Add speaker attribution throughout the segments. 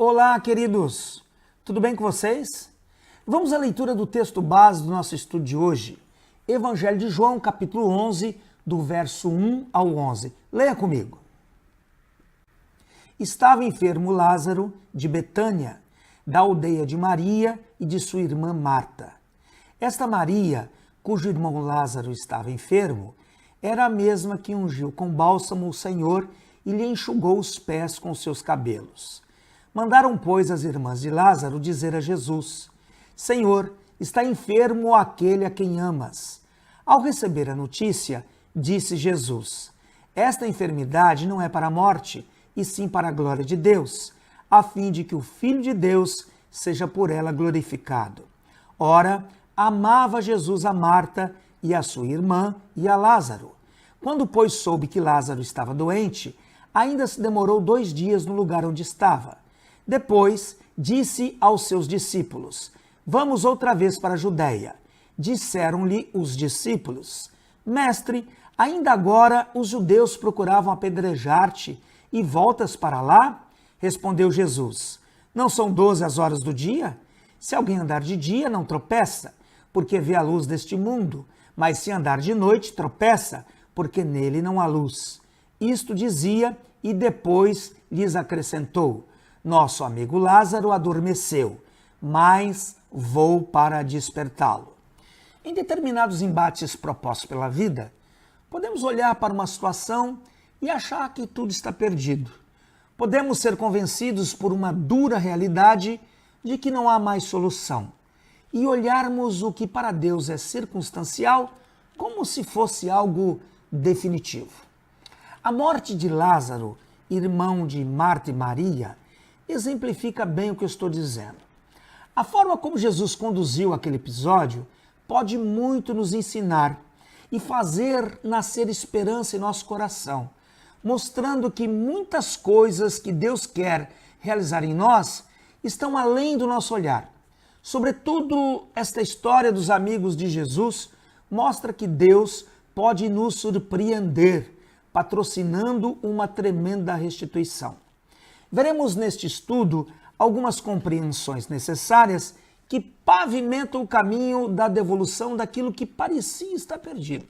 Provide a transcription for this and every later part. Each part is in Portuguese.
Speaker 1: Olá, queridos! Tudo bem com vocês? Vamos à leitura do texto base do nosso estudo de hoje. Evangelho de João, capítulo 11, do verso 1 ao 11. Leia comigo. Estava enfermo Lázaro de Betânia, da aldeia de Maria e de sua irmã Marta. Esta Maria, cujo irmão Lázaro estava enfermo, era a mesma que ungiu com bálsamo o Senhor e lhe enxugou os pés com seus cabelos. Mandaram, pois, as irmãs de Lázaro dizer a Jesus: Senhor, está enfermo aquele a quem amas. Ao receber a notícia, disse Jesus: Esta enfermidade não é para a morte, e sim para a glória de Deus, a fim de que o Filho de Deus seja por ela glorificado. Ora, amava Jesus a Marta e a sua irmã e a Lázaro. Quando, pois, soube que Lázaro estava doente, ainda se demorou 2 dias no lugar onde estava. Depois, disse aos seus discípulos: Vamos outra vez para a Judéia. Disseram-lhe os discípulos: Mestre, ainda agora os judeus procuravam apedrejar-te e voltas para lá? Respondeu Jesus: Não são 12 as horas do dia? Se alguém andar de dia, não tropeça, porque vê a luz deste mundo, mas se andar de noite, tropeça, porque nele não há luz. Isto dizia e depois lhes acrescentou: Nosso amigo Lázaro adormeceu, mas vou para despertá-lo. Em determinados embates propostos pela vida, podemos olhar para uma situação e achar que tudo está perdido. Podemos ser convencidos por uma dura realidade de que não há mais solução e olharmos o que para Deus é circunstancial como se fosse algo definitivo. A morte de Lázaro, irmão de Marta e Maria, exemplifica bem o que eu estou dizendo. A forma como Jesus conduziu aquele episódio pode muito nos ensinar e fazer nascer esperança em nosso coração, mostrando que muitas coisas que Deus quer realizar em nós estão além do nosso olhar. Sobretudo, esta história dos amigos de Jesus mostra que Deus pode nos surpreender, patrocinando uma tremenda restituição. Veremos neste estudo algumas compreensões necessárias que pavimentam o caminho da devolução daquilo que parecia estar perdido.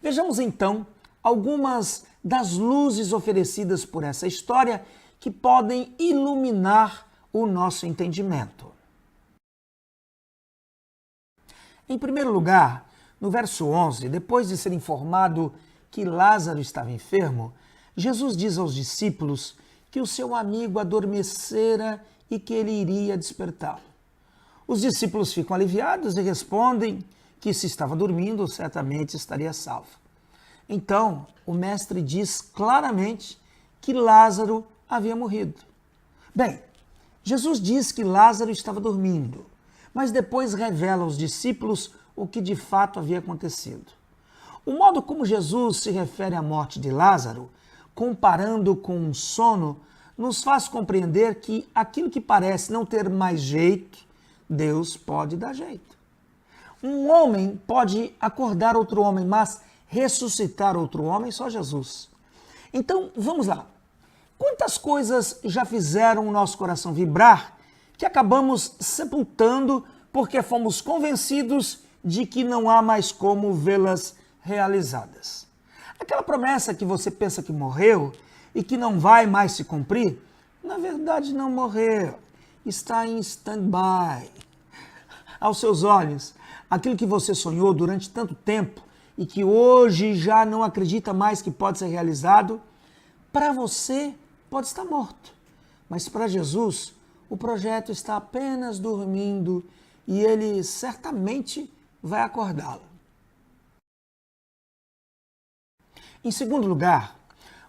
Speaker 1: Vejamos então algumas das luzes oferecidas por essa história que podem iluminar o nosso entendimento. Em primeiro lugar, no verso 11, depois de ser informado que Lázaro estava enfermo, Jesus diz aos discípulos que o seu amigo adormecera e que ele iria despertá-lo. Os discípulos ficam aliviados e respondem que se estava dormindo, certamente estaria salvo. Então, o mestre diz claramente que Lázaro havia morrido. Bem, Jesus diz que Lázaro estava dormindo, mas depois revela aos discípulos o que de fato havia acontecido. O modo como Jesus se refere à morte de Lázaro, comparando com um sono, nos faz compreender que aquilo que parece não ter mais jeito, Deus pode dar jeito. Um homem pode acordar outro homem, mas ressuscitar outro homem, só Jesus. Então, vamos lá. Quantas coisas já fizeram o nosso coração vibrar que acabamos sepultando porque fomos convencidos de que não há mais como vê-las realizadas? Aquela promessa que você pensa que morreu e que não vai mais se cumprir, na verdade não morreu, está em stand-by. Aos seus olhos, aquilo que você sonhou durante tanto tempo e que hoje já não acredita mais que pode ser realizado, para você pode estar morto, mas para Jesus o projeto está apenas dormindo e ele certamente vai acordá-lo. Em segundo lugar,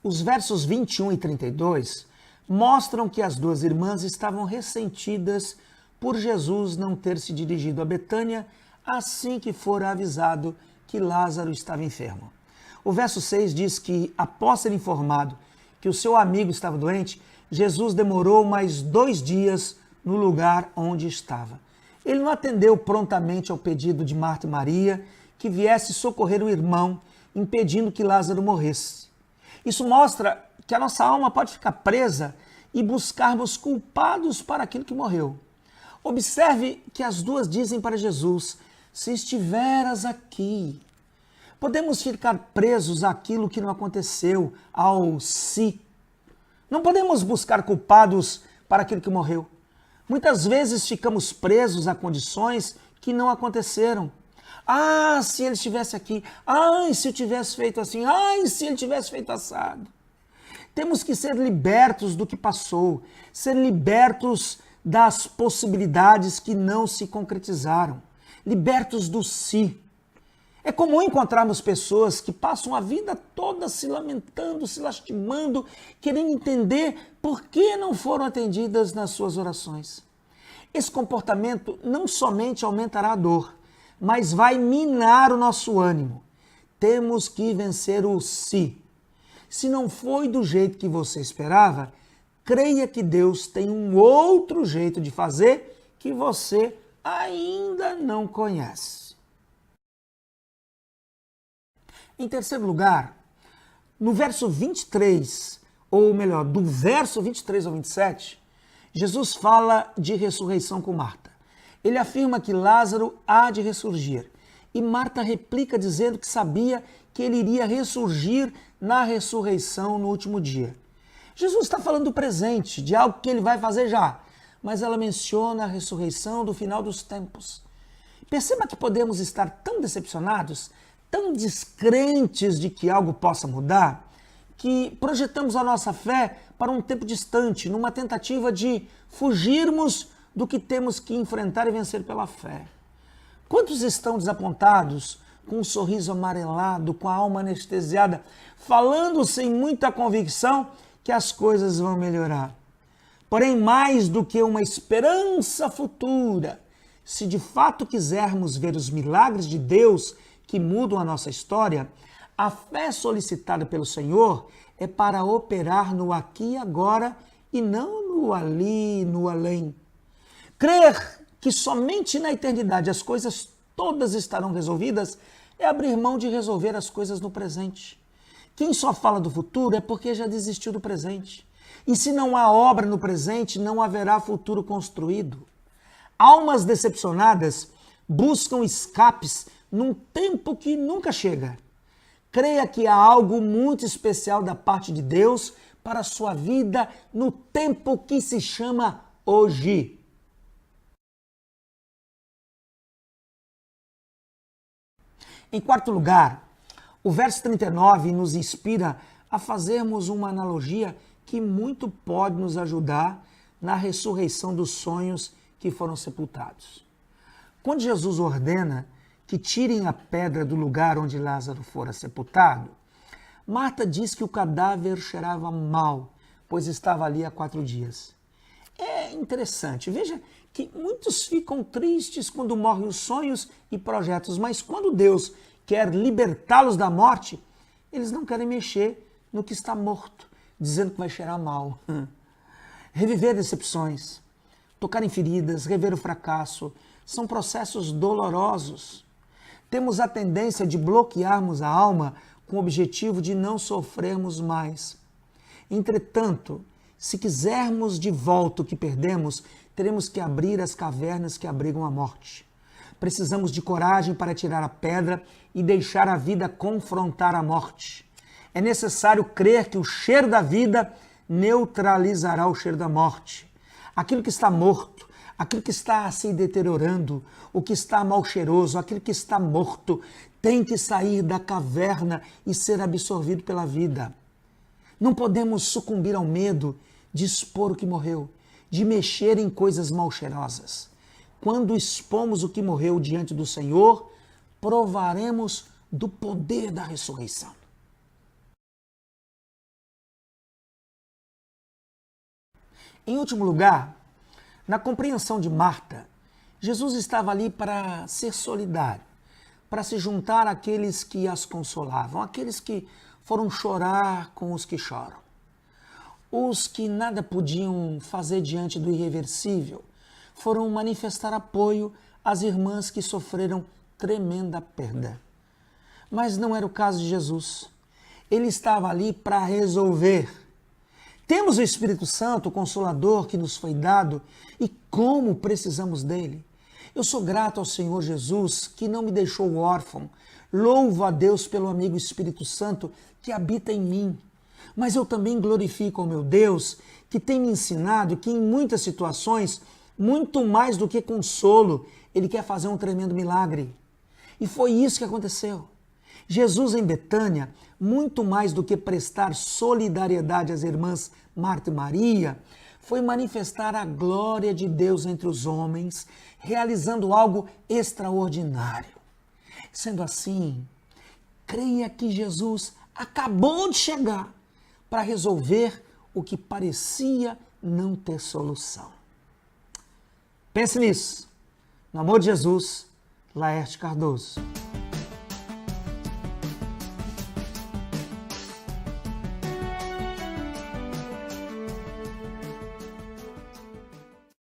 Speaker 1: os versos 21 e 32 mostram que as duas irmãs estavam ressentidas por Jesus não ter se dirigido a Betânia assim que fora avisado que Lázaro estava enfermo. O verso 6 diz que, após ser informado que o seu amigo estava doente, Jesus demorou mais 2 dias no lugar onde estava. Ele não atendeu prontamente ao pedido de Marta e Maria que viesse socorrer o irmão, impedindo que Lázaro morresse. Isso mostra que a nossa alma pode ficar presa e buscarmos culpados para aquilo que morreu. Observe que as duas dizem para Jesus: se estiveras aqui. Podemos ficar presos àquilo que não aconteceu, ao si. Não podemos buscar culpados para aquilo que morreu. Muitas vezes ficamos presos a condições que não aconteceram. Ah, se ele estivesse aqui. Ai, se eu tivesse feito assim. Ai, se ele tivesse feito assado. Temos que ser libertos do que passou, ser libertos das possibilidades que não se concretizaram, libertos do si. É comum encontrarmos pessoas que passam a vida toda se lamentando, se lastimando, querendo entender por que não foram atendidas nas suas orações. Esse comportamento não somente aumentará a dor, mas vai minar o nosso ânimo. Temos que vencer o si. Se não foi do jeito que você esperava, creia que Deus tem um outro jeito de fazer que você ainda não conhece. Em terceiro lugar, no verso 23, ou melhor, do verso 23 ao 27, Jesus fala de ressurreição com Marta. Ele afirma que Lázaro há de ressurgir. E Marta replica dizendo que sabia que ele iria ressurgir na ressurreição no último dia. Jesus está falando do presente, de algo que ele vai fazer já, mas ela menciona a ressurreição do final dos tempos. Perceba que podemos estar tão decepcionados, tão descrentes de que algo possa mudar, que projetamos a nossa fé para um tempo distante, numa tentativa de fugirmos do que temos que enfrentar e vencer pela fé. Quantos estão desapontados, com um sorriso amarelado, com a alma anestesiada, falando sem muita convicção que as coisas vão melhorar? Porém, mais do que uma esperança futura, se de fato quisermos ver os milagres de Deus que mudam a nossa história, a fé solicitada pelo Senhor é para operar no aqui e agora e não no ali, no além. Crer que somente na eternidade as coisas todas estarão resolvidas é abrir mão de resolver as coisas no presente. Quem só fala do futuro é porque já desistiu do presente. E se não há obra no presente, não haverá futuro construído. Almas decepcionadas buscam escapes num tempo que nunca chega. Creia que há algo muito especial da parte de Deus para a sua vida no tempo que se chama hoje. Em quarto lugar, o verso 39 nos inspira a fazermos uma analogia que muito pode nos ajudar na ressurreição dos sonhos que foram sepultados. Quando Jesus ordena que tirem a pedra do lugar onde Lázaro fora sepultado, Marta diz que o cadáver cheirava mal, pois estava ali há 4 dias. É interessante, veja que muitos ficam tristes quando morrem os sonhos e projetos, mas quando Deus quer libertá-los da morte, eles não querem mexer no que está morto, dizendo que vai cheirar mal. Reviver decepções, tocar em feridas, rever o fracasso, são processos dolorosos. Temos a tendência de bloquearmos a alma com o objetivo de não sofrermos mais. Entretanto, se quisermos de volta o que perdemos, teremos que abrir as cavernas que abrigam a morte. Precisamos de coragem para tirar a pedra e deixar a vida confrontar a morte. É necessário crer que o cheiro da vida neutralizará o cheiro da morte. Aquilo que está morto, aquilo que está se deteriorando, o que está mal cheiroso, aquilo que está morto, tem que sair da caverna e ser absorvido pela vida. Não podemos sucumbir ao medo de expor o que morreu, de mexer em coisas mal cheirosas. Quando expomos o que morreu diante do Senhor, provaremos do poder da ressurreição. Em último lugar, na compreensão de Marta, Jesus estava ali para ser solidário, para se juntar àqueles que as consolavam, aqueles que foram chorar com os que choram. Os que nada podiam fazer diante do irreversível foram manifestar apoio às irmãs que sofreram tremenda perda. Mas não era o caso de Jesus. Ele estava ali para resolver. Temos o Espírito Santo, o Consolador que nos foi dado, e como precisamos dele. Eu sou grato ao Senhor Jesus que não me deixou órfão. Louvo a Deus pelo amigo Espírito Santo que habita em mim. Mas eu também glorifico ao meu Deus que tem me ensinado que em muitas situações, muito mais do que consolo, ele quer fazer um tremendo milagre. E foi isso que aconteceu. Jesus em Betânia, muito mais do que prestar solidariedade às irmãs Marta e Maria, foi manifestar a glória de Deus entre os homens, realizando algo extraordinário. Sendo assim, creia que Jesus acabou de chegar para resolver o que parecia não ter solução. Pense nisso. No amor de Jesus, Laerte Cardoso.